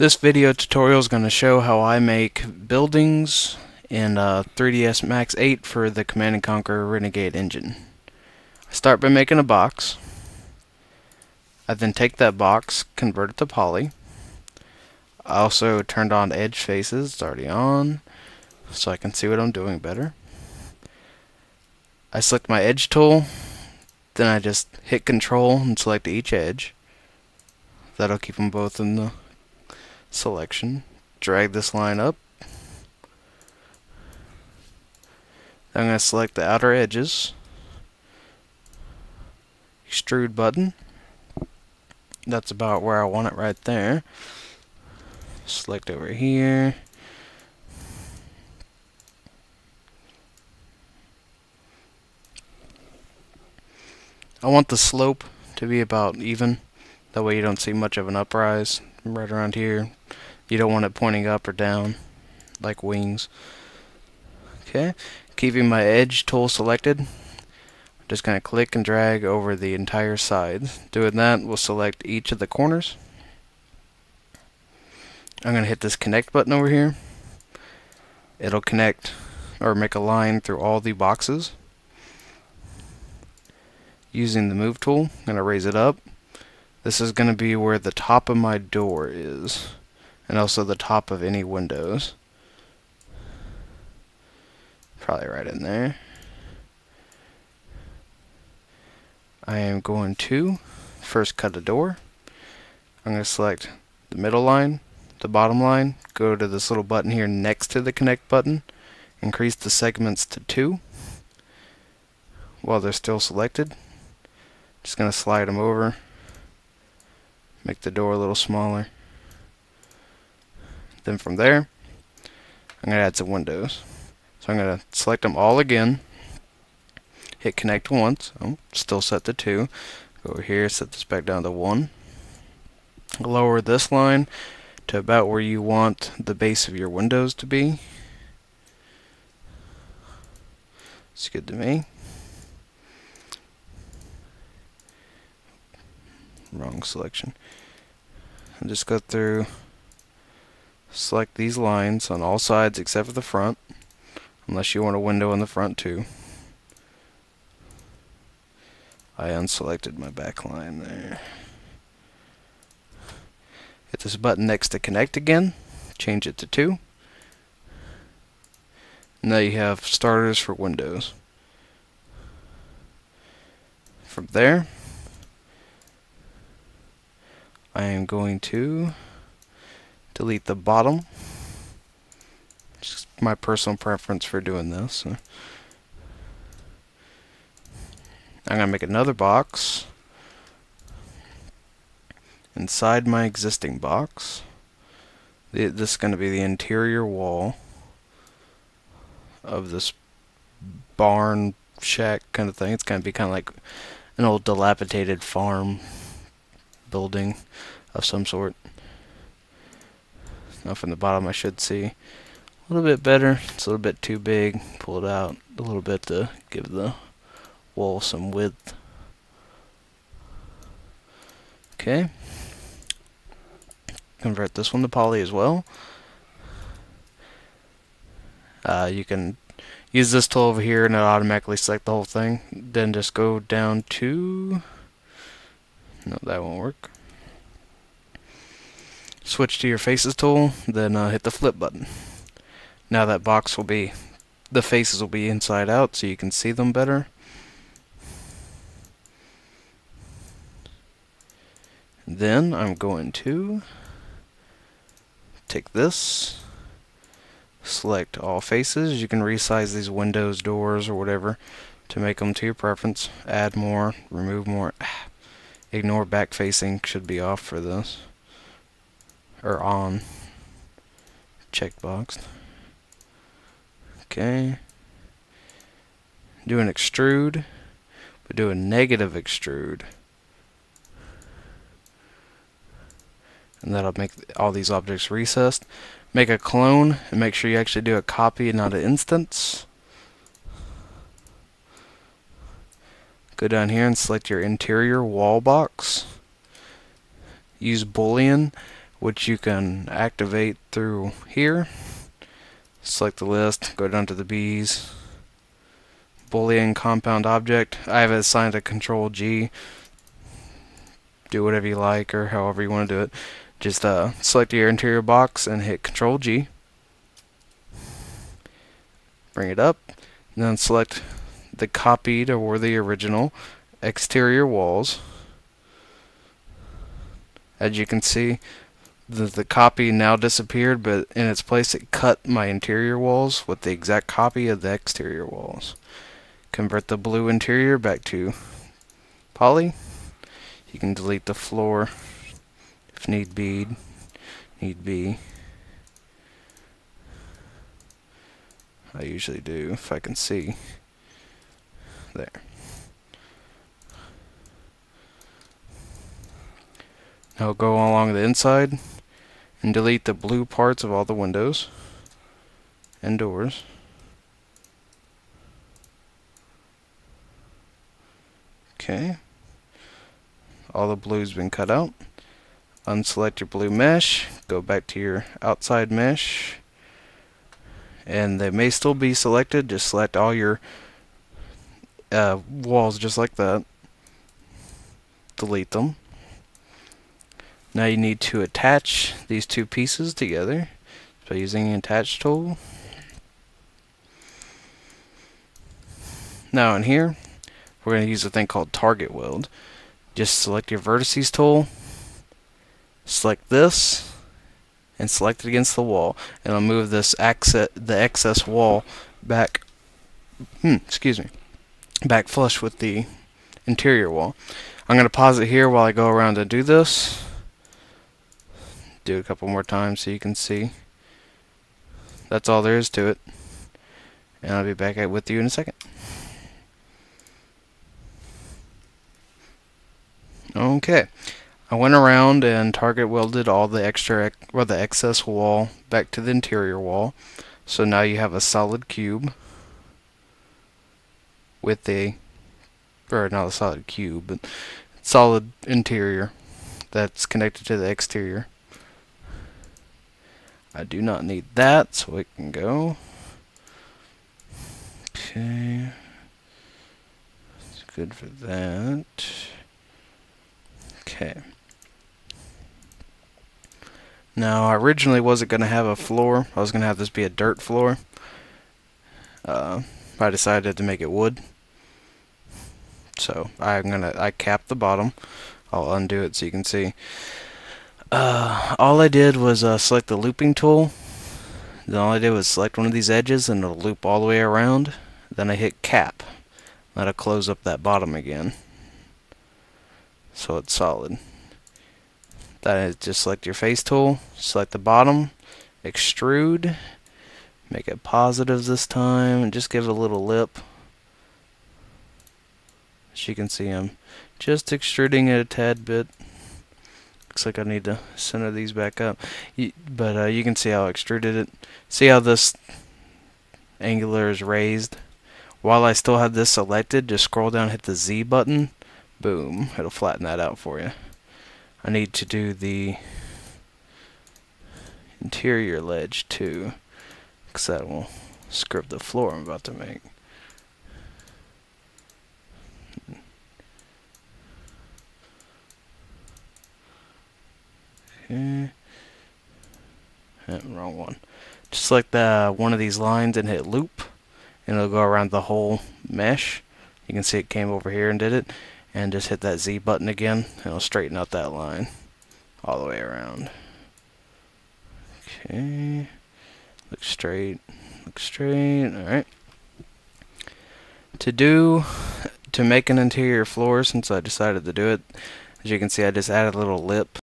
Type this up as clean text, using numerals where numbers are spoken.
This video tutorial is going to show how I make buildings in 3dsMax 8 for the Command & Conquer Renegade engine. I start by making a box. I then take that box, convert it to poly. I also turned on edge faces, it's already on, so I can see what I'm doing better. I select my edge tool, then I just hit control and select each edge. That'll keep them both in the selection. Drag this line up. I'm going to select the outer edges. Extrude button. That's about where I want it right there. Select over here. I want the slope to be about even. That way you don't see much of an uprise right around here. You don't want it pointing up or down like wings. Okay, keeping my edge tool selected, I'm just going to click and drag over the entire side. Doing that, we'll select each of the corners. I'm going to hit this connect button over here. It'll connect or make a line through all the boxes. Using the move tool, I'm going to raise it up. This is going to be where the top of my door is, and also the top of any windows. Probably right in there. I am going to first cut a door. I'm going to select the middle line, the bottom line, go to this little button here next to the connect button, increase the segments to 2 while they're still selected. Just going to slide them over, make the door a little smaller. Then from there, I'm going to add some windows. So I'm going to select them all again, hit connect once, still set to 2. Go over here, set this back down to 1. Lower this line to about where you want the base of your windows to be. It's good to me. Wrong selection. And just go through, select these lines on all sides except for the front, unless you want a window in the front too. I unselected my back line there. Hit this button next to connect again, change it to 2. Now you have starters for windows. From there, I am going to delete the bottom. Just my personal preference for doing this. I'm going to make another box inside my existing box. This is going to be the interior wall of this barn shack kind of thing. It's going to be kind of like an old dilapidated farm building of some sort. Now from the bottom I should see a little bit better. It's a little bit too big. Pull it out a little bit to give the wall some width. Okay. Convert this one to poly as well. You can use this tool over here and it'll automatically select the whole thing. Then just go down to... No, that won't work. Switch to your faces tool, then hit the flip button. Now that box will be, the faces will be inside out so you can see them better. Then I'm going to take this, select all faces. You can resize these windows, doors, or whatever to make them to your preference. Add more, remove more. Ignore back facing, should be off for this. Or on. Checkbox. Okay. Do an extrude, but do a negative extrude. And that'll make all these objects recessed. Make a clone and make sure you actually do a copy and not an instance. Go down here and select your interior wall box. Use Boolean which you can activate through here. Select the list, go down to the bees, Boolean compound object. I have it assigned to Control G. Do whatever you like or however you want to do it. Just select your interior box and hit Control G. Bring it up, and then select the copied or the original exterior walls. As you can see, the copy now disappeared, but in its place it cut my interior walls with the exact copy of the exterior walls. Convert the blue interior back to poly. You can delete the floor if need be. I usually do if I can see. There. Now go along the inside and delete the blue parts of all the windows and doors. Okay. All the blue's been cut out. Unselect your blue mesh, go back to your outside mesh, and they may still be selected. Just select all your walls just like that. Delete them. Now you need to attach these two pieces together by using the attach tool. Now in here, we're going to use a thing called target weld. Just select your vertices tool, select this, and select it against the wall, and I'll move this the excess wall back. Back flush with the interior wall. I'm going to pause it here while I go around and do this. Do it a couple more times so you can see. That's all there is to it. And I'll be back with you in a second. Okay. I went around and target welded all the the excess wall back to the interior wall. So now you have a solid cube with not a solid cube, but solid interior that's connected to the exterior. I do not need that, so it can go. Okay. It's good for that. Okay. Now, I originally wasn't going to have a floor. I was going to have this be a dirt floor. I decided to make it wood. So, I capped the bottom. I'll undo it so you can see. All I did was select the looping tool. Then all I did was select one of these edges and it'll loop all the way around. Then I hit cap. That'll close up that bottom again, so it's solid. That is, just select your face tool, select the bottom, extrude, make it positive this time, and just give it a little lip. As you can see, I'm just extruding it a tad bit. Looks like I need to center these back up, but you can see how I extruded it. See how this angular is raised? While I still have this selected, just scroll down, hit the Z button, boom, it'll flatten that out for you. I need to do the interior ledge too, because that will script the floor I'm about to make. Okay. Wrong one. Just select one of these lines and hit loop, and it'll go around the whole mesh. You can see it came over here and did it. And just hit that Z button again, and it'll straighten out that line all the way around. Okay. Look straight. Alright. To make an interior floor, since I decided to do it, as you can see, I just added a little lip